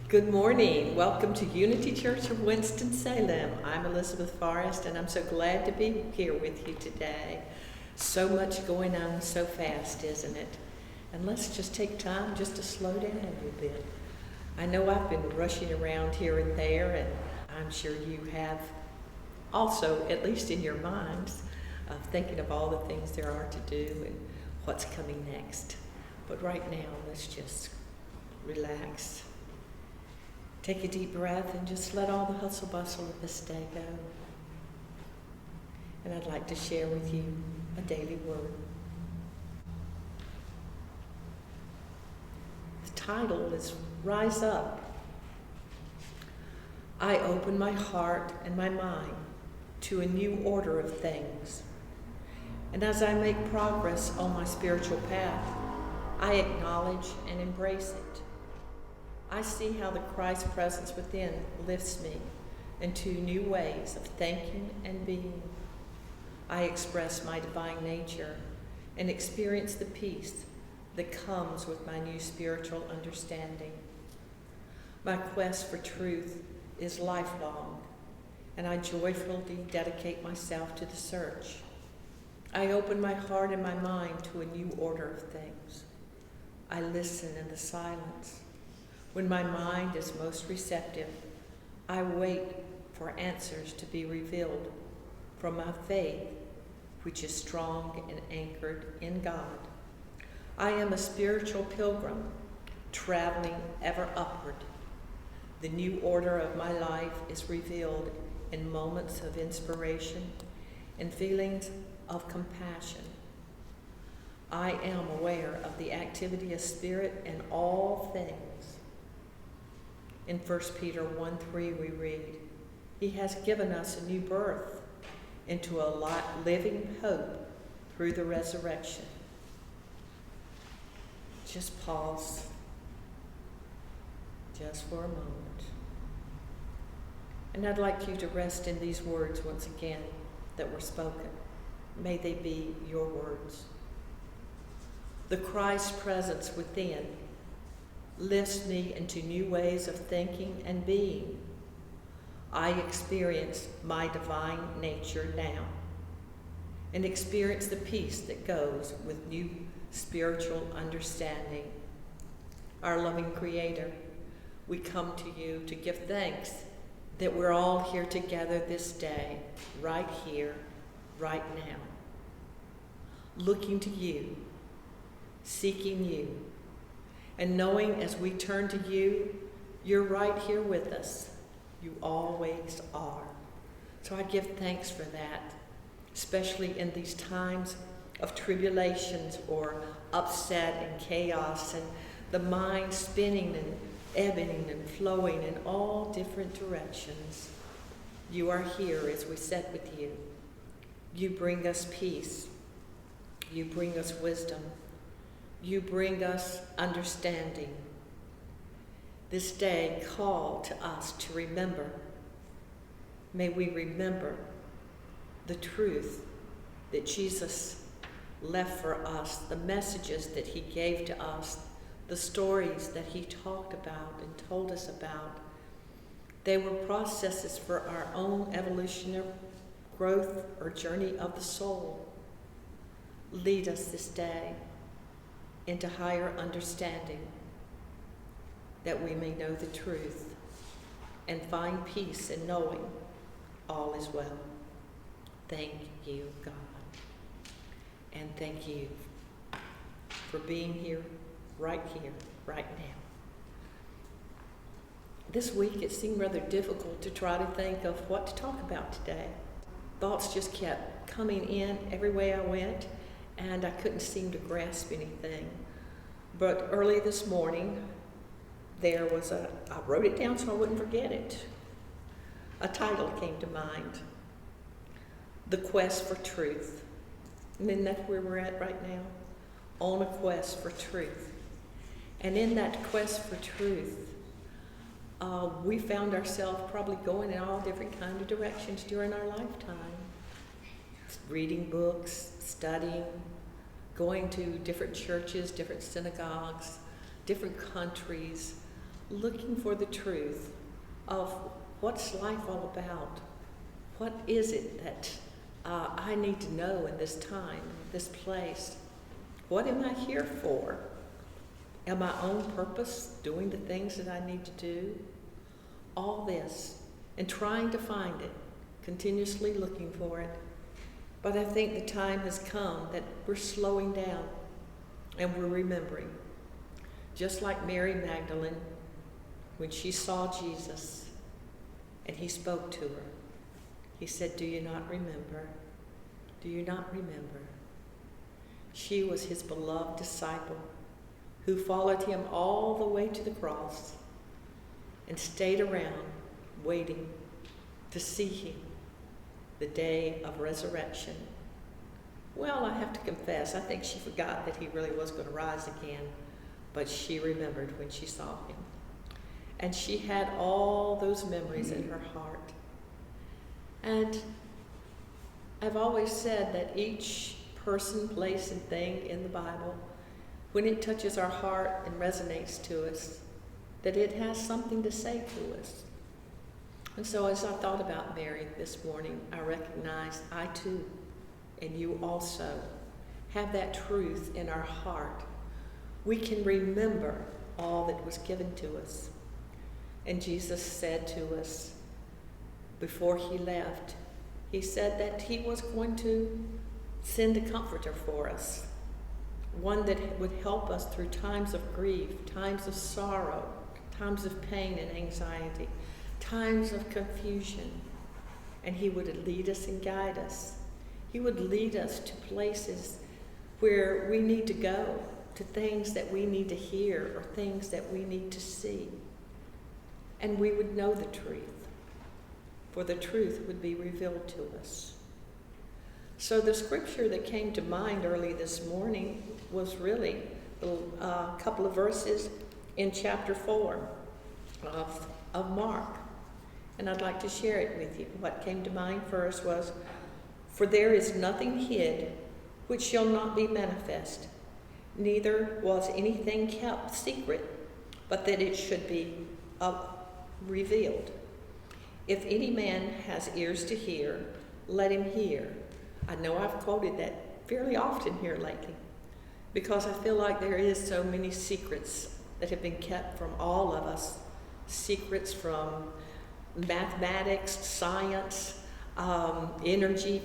Good morning. Welcome to Unity Church of Winston-Salem. I'm Elizabeth Forrest, and I'm so glad to be here with you today. So much going on so fast, isn't it? And let's just take time just to slow down a little bit. I know I've been rushing around here and there, and I'm sure you have also, at least in your minds, thinking of all the things there are to do and what's coming next. But right now, let's just relax. Take a deep breath and just let all the hustle bustle of this day go. And I'd like to share with you a daily word. The title is Rise Up. I open my heart and my mind to a new order of things. And as I make progress on my spiritual path, I acknowledge and embrace it. I see how the Christ presence within lifts me into new ways of thinking and being. I express my divine nature and experience the peace that comes with my new spiritual understanding. My quest for truth is lifelong, and I joyfully dedicate myself to the search. I open my heart and my mind to a new order of things. I listen in the silence. When my mind is most receptive, I wait for answers to be revealed from my faith, which is strong and anchored in God. I am a spiritual pilgrim, traveling ever upward. The new order of my life is revealed in moments of inspiration and feelings of compassion. I am aware of the activity of spirit in all things. In 1 Peter 1:3 we read, He has given us a new birth into a living hope through the resurrection. Just pause, just for a moment. And I'd like you to rest in these words once again that were spoken. May they be your words. The Christ presence within lifts me into new ways of thinking and being. I experience my divine nature now and experience the peace that goes with new spiritual understanding. Our loving Creator, we come to you to give thanks that we're all here together this day, right here, right now, looking to you, seeking you, and knowing as we turn to you, you're right here with us. You always are. So I give thanks for that, especially in these times of tribulations or upset and chaos and the mind spinning and ebbing and flowing in all different directions. You are here as we sit with you. You bring us peace. You bring us wisdom. You bring us understanding. This day call to us to remember. May we remember the truth that Jesus left for us, the messages that he gave to us, the stories that he talked about and told us about. They were processes for our own evolutionary growth or journey of the soul. Lead us this day into higher understanding, that we may know the truth and find peace in knowing all is well. Thank you, God. And thank you for being here, right now. This week it seemed rather difficult to try to think of what to talk about today. Thoughts just kept coming in every way I went, and I couldn't seem to grasp anything. But early this morning, I wrote it down so I wouldn't forget it. A title came to mind, The Quest for Truth. And isn't that where we're at right now? On a quest for truth. And in that quest for truth, we found ourselves probably going in all different kinds of directions during our lifetime. Reading books, studying, going to different churches, different synagogues, different countries, looking for the truth of what's life all about? What is it that I need to know in this time, this place? What am I here for? Am I on purpose doing the things that I need to do? All this, and trying to find it, continuously looking for it. But I think the time has come that we're slowing down and we're remembering. Just like Mary Magdalene, when she saw Jesus and he spoke to her, he said, "Do you not remember? Do you not remember?" She was his beloved disciple who followed him all the way to the cross and stayed around waiting to see him the day of resurrection. Well, I have to confess, I think she forgot that he really was going to rise again, but she remembered when she saw him. And she had all those memories in her heart. And I've always said that each person, place, and thing in the Bible, when it touches our heart and resonates to us, that it has something to say to us. And so as I thought about Mary this morning, I recognized I too, and you also, have that truth in our heart. We can remember all that was given to us. And Jesus said to us before he left, he said that he was going to send a comforter for us, one that would help us through times of grief, times of sorrow, times of pain and anxiety, times of confusion. And he would lead us and guide us. He would lead us to places where we need to go, to things that we need to hear or things that we need to see. And we would know the truth, for the truth would be revealed to us. So the scripture that came to mind early this morning was really a couple of verses in chapter 4 of Mark. And I'd like to share it with you. What came to mind first was, "For there is nothing hid which shall not be manifest, neither was anything kept secret, but that it should be revealed. If any man has ears to hear, let him hear." I know I've quoted that fairly often here lately, because I feel like there is so many secrets that have been kept from all of us. Secrets from mathematics, science, energy,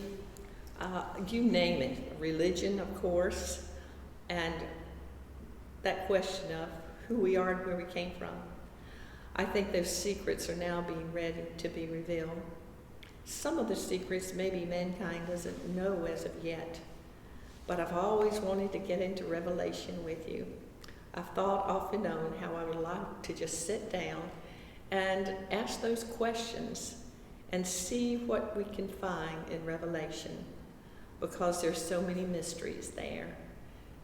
you name it, religion, of course, and that question of who we are and where we came from. I think those secrets are now being ready to be revealed. Some of the secrets maybe mankind doesn't know as of yet, but I've always wanted to get into Revelation with you. I've thought off and on how I would like to just sit down and ask those questions and see what we can find in Revelation, because there's so many mysteries there.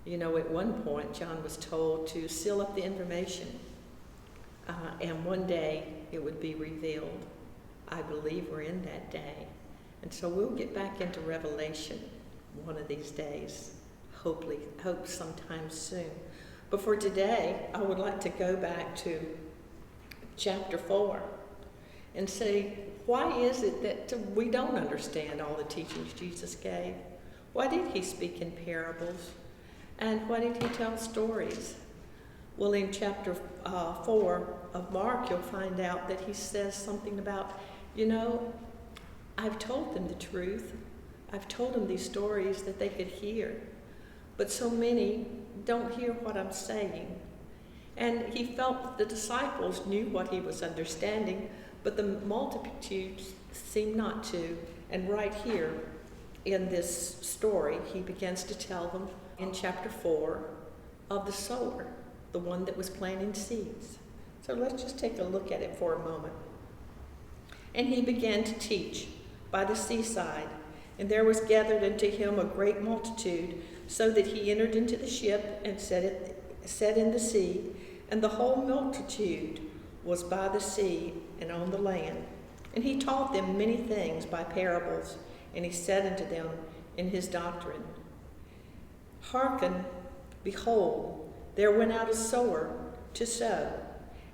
You know, at one point, John was told to seal up the information, and one day it would be revealed. I believe we're in that day. And so we'll get back into Revelation one of these days, hope sometime soon. But for today, I would like to go back to chapter 4 and say, why is it that we don't understand all the teachings Jesus gave? Why did he speak in parables? And why did he tell stories? Well, in chapter 4 of Mark, you'll find out that he says something about, I've told them the truth. I've told them these stories that they could hear. But so many don't hear what I'm saying. And he felt the disciples knew what he was understanding, but the multitudes seemed not to. And right here in this story, he begins to tell them in chapter 4 of the sower, the one that was planting seeds. So let's just take a look at it for a moment. "And he began to teach by the seaside, and there was gathered unto him a great multitude, so that he entered into the ship and set in the sea, and the whole multitude was by the sea and on the land. And he taught them many things by parables, and he said unto them in his doctrine, Hearken, behold, there went out a sower to sow.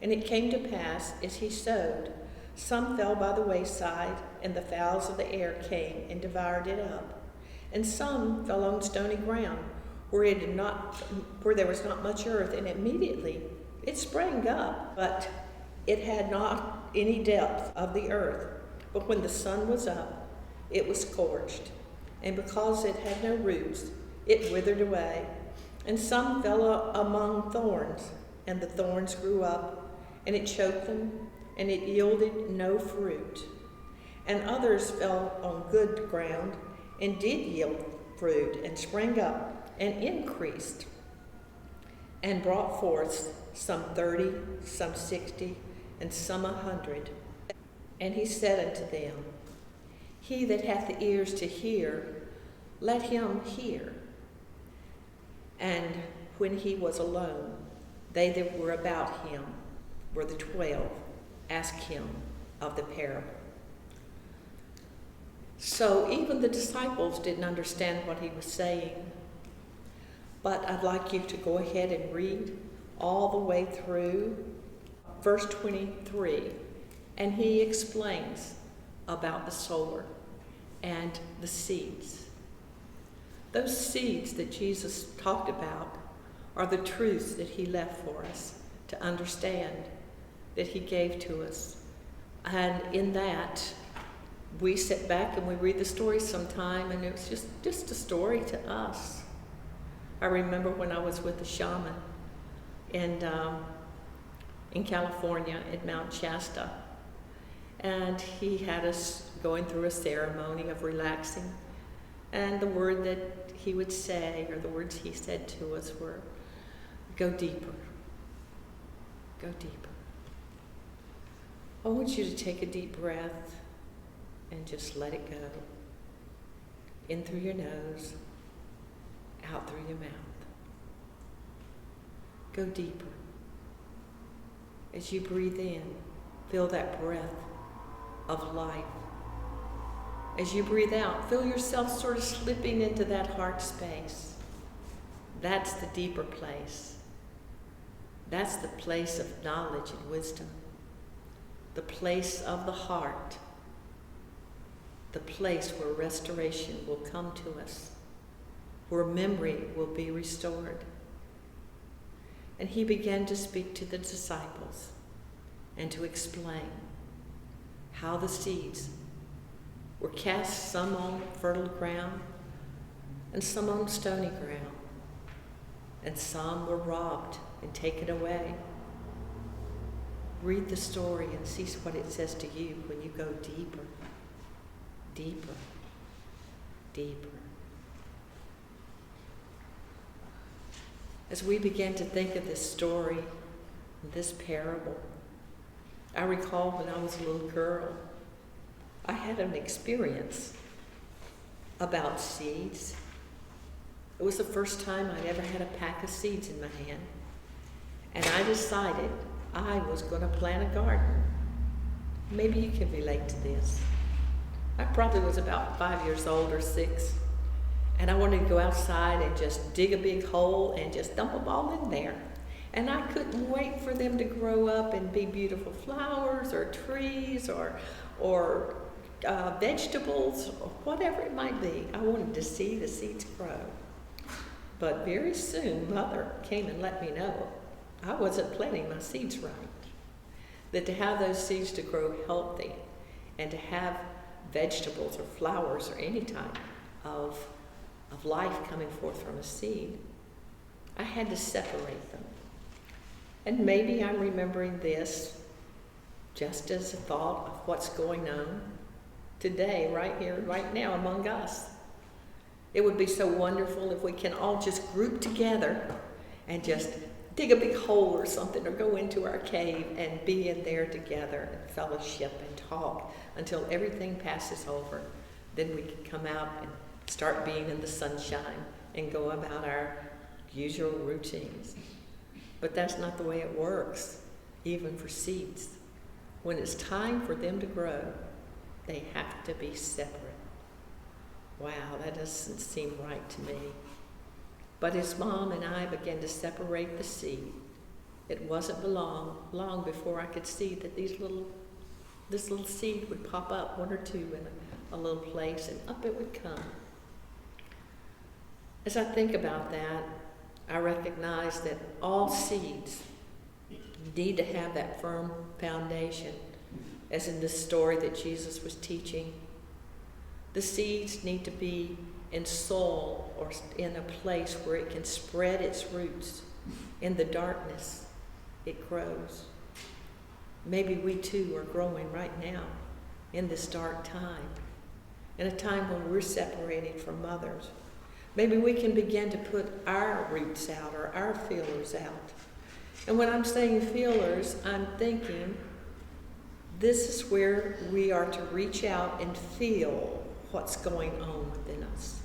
And it came to pass, as he sowed, some fell by the wayside, and the fowls of the air came and devoured it up. And some fell on stony ground, where there was not much earth, and immediately it sprang up, but it had not any depth of the earth. But when the sun was up, it was scorched, and because it had no roots, it withered away. And some fell among thorns, and the thorns grew up, and it choked them, and it yielded no fruit. And others fell on good ground, and did yield fruit, and sprang up, and increased, and brought forth some 30, some 60, and some 100. And he said unto them, He that hath ears to hear, let him hear. And when he was alone, they that were about him, were the 12, asked him of the parable. So even the disciples didn't understand what he was saying. But I'd like you to go ahead and read all the way through verse 23. And he explains about the sower and the seeds. Those seeds that Jesus talked about are the truths that he left for us to understand, that he gave to us. And in that, we sit back and we read the story sometime, and it was just a story to us. I remember when I was with a shaman in California at Mount Shasta, and he had us going through a ceremony of relaxing, and the word that he would say, or the words he said to us were, go deeper, go deeper. I want you to take a deep breath and just let it go. In through your nose, out through your mouth. Go deeper. As you breathe in, feel that breath of life. As you breathe out, feel yourself sort of slipping into that heart space. That's the deeper place. That's the place of knowledge and wisdom. The place of the heart. The place where restoration will come to us, where memory will be restored. And he began to speak to the disciples and to explain how the seeds were cast, some on fertile ground and some on stony ground, and some were robbed and taken away. Read the story and see what it says to you when you go deeper, deeper, deeper. As we began to think of this story, this parable, I recall when I was a little girl, I had an experience about seeds. It was the first time I'd ever had a pack of seeds in my hand, and I decided I was going to plant a garden. Maybe you can relate to this. I probably was about 5 years old or 6, and I wanted to go outside and just dig a big hole and just dump them all in there. And I couldn't wait for them to grow up and be beautiful flowers or trees or vegetables or whatever it might be. I wanted to see the seeds grow. But very soon, Mother came and let me know I wasn't planting my seeds right. That to have those seeds to grow healthy and to have vegetables or flowers or any type of life coming forth from a seed, I had to separate them. And maybe I'm remembering this just as a thought of what's going on today, right here, right now among us. It would be so wonderful if we can all just group together and just dig a big hole or something, or go into our cave and be in there together and fellowship and talk until everything passes over. Then we can come out and start being in the sunshine and go about our usual routines. But that's not the way it works, even for seeds. When it's time for them to grow, they have to be separate. Wow, that doesn't seem right to me. But his mom and I began to separate the seed It wasn't long before I could see that this little seed would pop up, one or two in a little place, and up it would come. As I think about that, I recognize that all seeds need to have that firm foundation, as in this story that Jesus was teaching. The seeds need to be in soil or in a place where it can spread its roots. In the darkness, it grows. Maybe we too are growing right now in this dark time, in a time when we're separated from others. Maybe we can begin to put our roots out or our feelers out. And when I'm saying feelers, I'm thinking this is where we are to reach out and feel what's going on within us.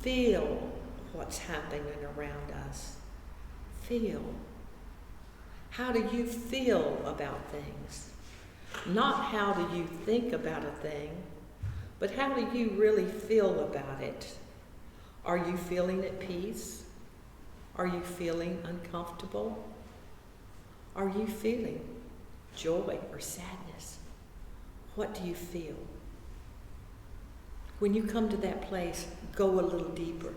Feel what's happening around us. Feel. How do you feel about things? Not how do you think about a thing, but how do you really feel about it? Are you feeling at peace? Are you feeling uncomfortable? Are you feeling joy or sadness? What do you feel? When you come to that place, go a little deeper.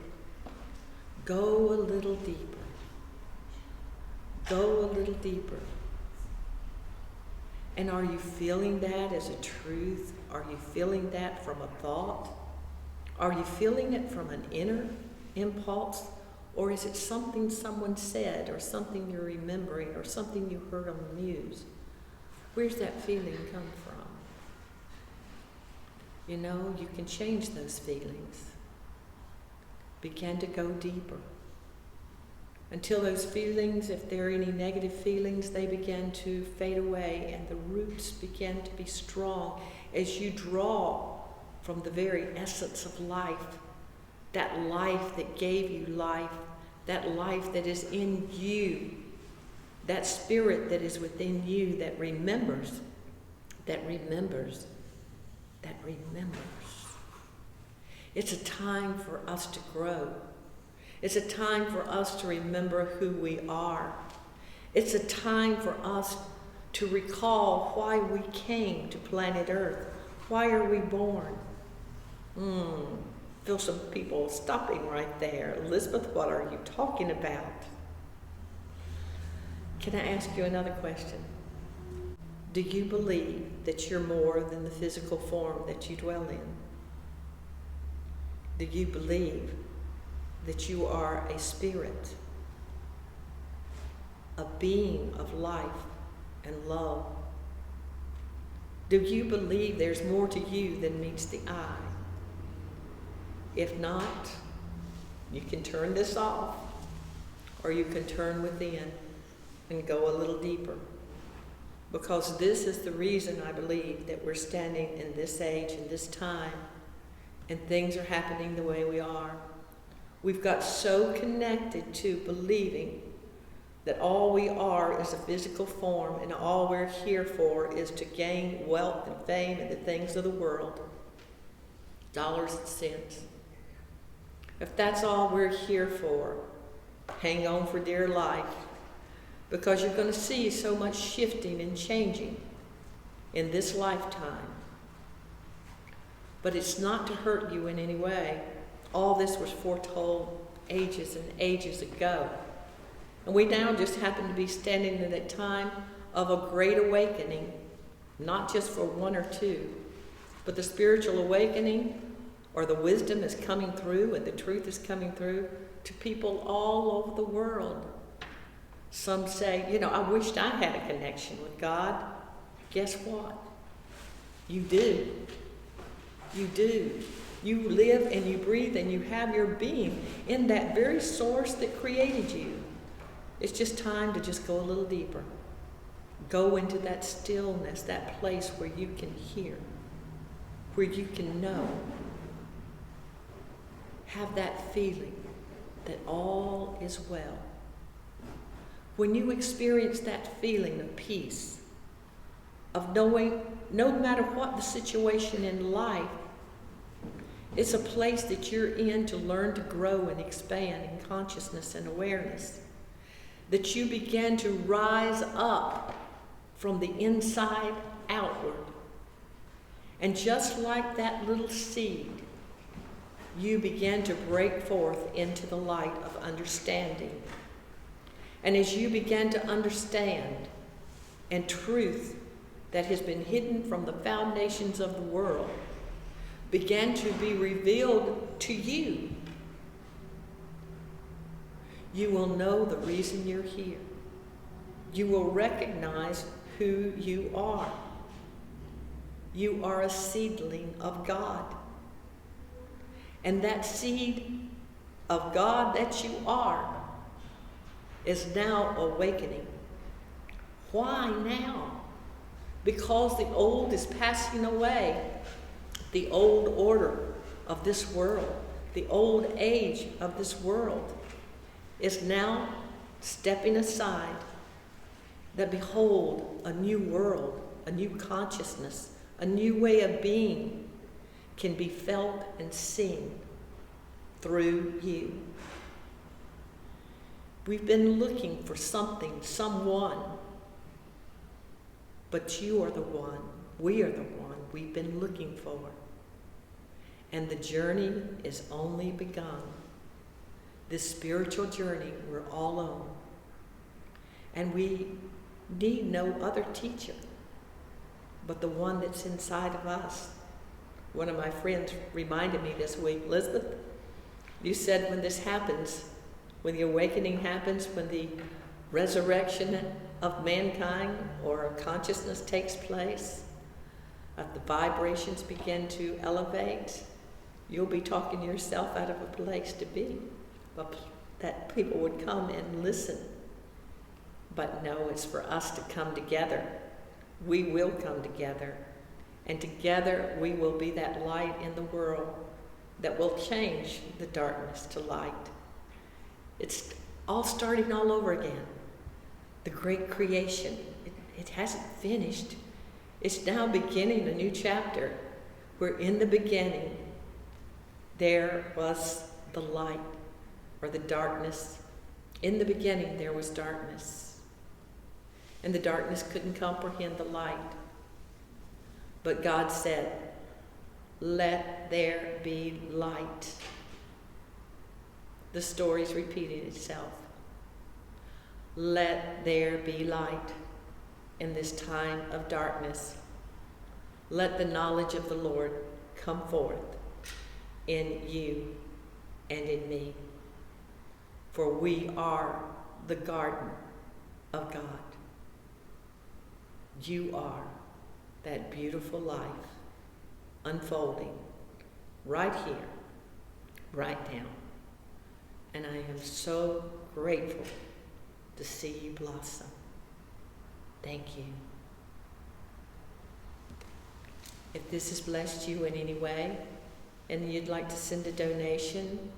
Go a little deeper. Go a little deeper. And are you feeling that as a truth? Are you feeling that from a thought? Are you feeling it from an inner impulse? Or is it something someone said, or something you're remembering, or something you heard on the news? Where's that feeling come from? You know, you can change those feelings. Begin to go deeper. Until those feelings, if there are any negative feelings, they begin to fade away and the roots begin to be strong as you draw from the very essence of life, that life that gave you life, that life that is in you, that spirit that is within you that remembers, that remembers, that remembers. It's a time for us to grow. It's a time for us to remember who we are. It's a time for us to recall why we came to planet Earth. Why are we born? Feel some people stopping right there. Elizabeth, what are you talking about? Can I ask you another question? Do you believe that you're more than the physical form that you dwell in? Do you believe that you are a spirit, a being of life and love? Do you believe there's more to you than meets the eye? If not, you can turn this off, or you can turn within and go a little deeper. Because this is the reason I believe that we're standing in this age, in this time, and things are happening the way we are. We've got so connected to believing that all we are is a physical form, and all we're here for is to gain wealth and fame and the things of the world, dollars and cents. If that's all we're here for, hang on for dear life, because you're going to see so much shifting and changing in this lifetime. But it's not to hurt you in any way. All this was foretold ages and ages ago. And we now just happen to be standing in that time of a great awakening, not just for one or two, but the spiritual awakening, or the wisdom is coming through and the truth is coming through to people all over the world. Some say, I wished I had a connection with God. Guess what? You do. You do. You live and you breathe and you have your being in that very source that created you. It's just time to just go a little deeper. Go into that stillness, that place where you can hear, where you can know. Have that feeling that all is well. When you experience that feeling of peace, of knowing no matter what the situation in life, it's a place that you're in to learn to grow and expand in consciousness and awareness. that you began to rise up from the inside outward. And just like that little seed, you began to break forth into the light of understanding. And as you began to understand, and truth that has been hidden from the foundations of the world began to be revealed to you, you will know the reason you're here. You will recognize who you are. You are a seedling of God. And that seed of God that you are is now awakening. Why now? Because the old is passing away. The old order of this world, the old age of this world is now stepping aside. That behold, a new world, a new consciousness, a new way of being can be felt and seen through you. We've been looking for something, someone, but you are the one, we are the one we've been looking for. And the journey is only begun. This spiritual journey we're all on. And we need no other teacher but the one that's inside of us. One of my friends reminded me this week, Elizabeth, you said when this happens, when the awakening happens, when the resurrection of mankind or consciousness takes place, the vibrations begin to elevate, you'll be talking yourself out of a place to be, that people would come and listen. But no, it's for us to come together. We will come together. And together we will be that light in the world that will change the darkness to light. It's all starting all over again. The great creation, it hasn't finished. It's now beginning a new chapter where in the beginning there was the light or the darkness. In the beginning there was darkness. And the darkness couldn't comprehend the light. But God said, let there be light. The story's repeating itself. Let there be light in this time of darkness. Let the knowledge of the Lord come forth in you and in me. For we are the garden of God. You are that beautiful life unfolding right here, right now. And I am so grateful to see you blossom. Thank you. If this has blessed you in any way, and you'd like to send a donation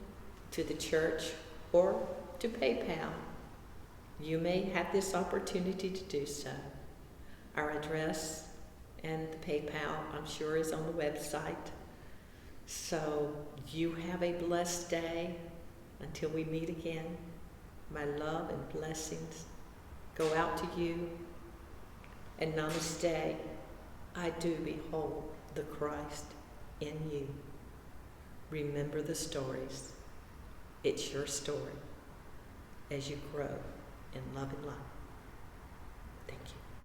to the church or to PayPal, you may have this opportunity to do so. Our address and the PayPal, I'm sure, is on the website. So you have a blessed day until we meet again. My love and blessings go out to you. And namaste. I do behold the Christ in you. Remember the stories. It's your story as you grow in love and light. Thank you.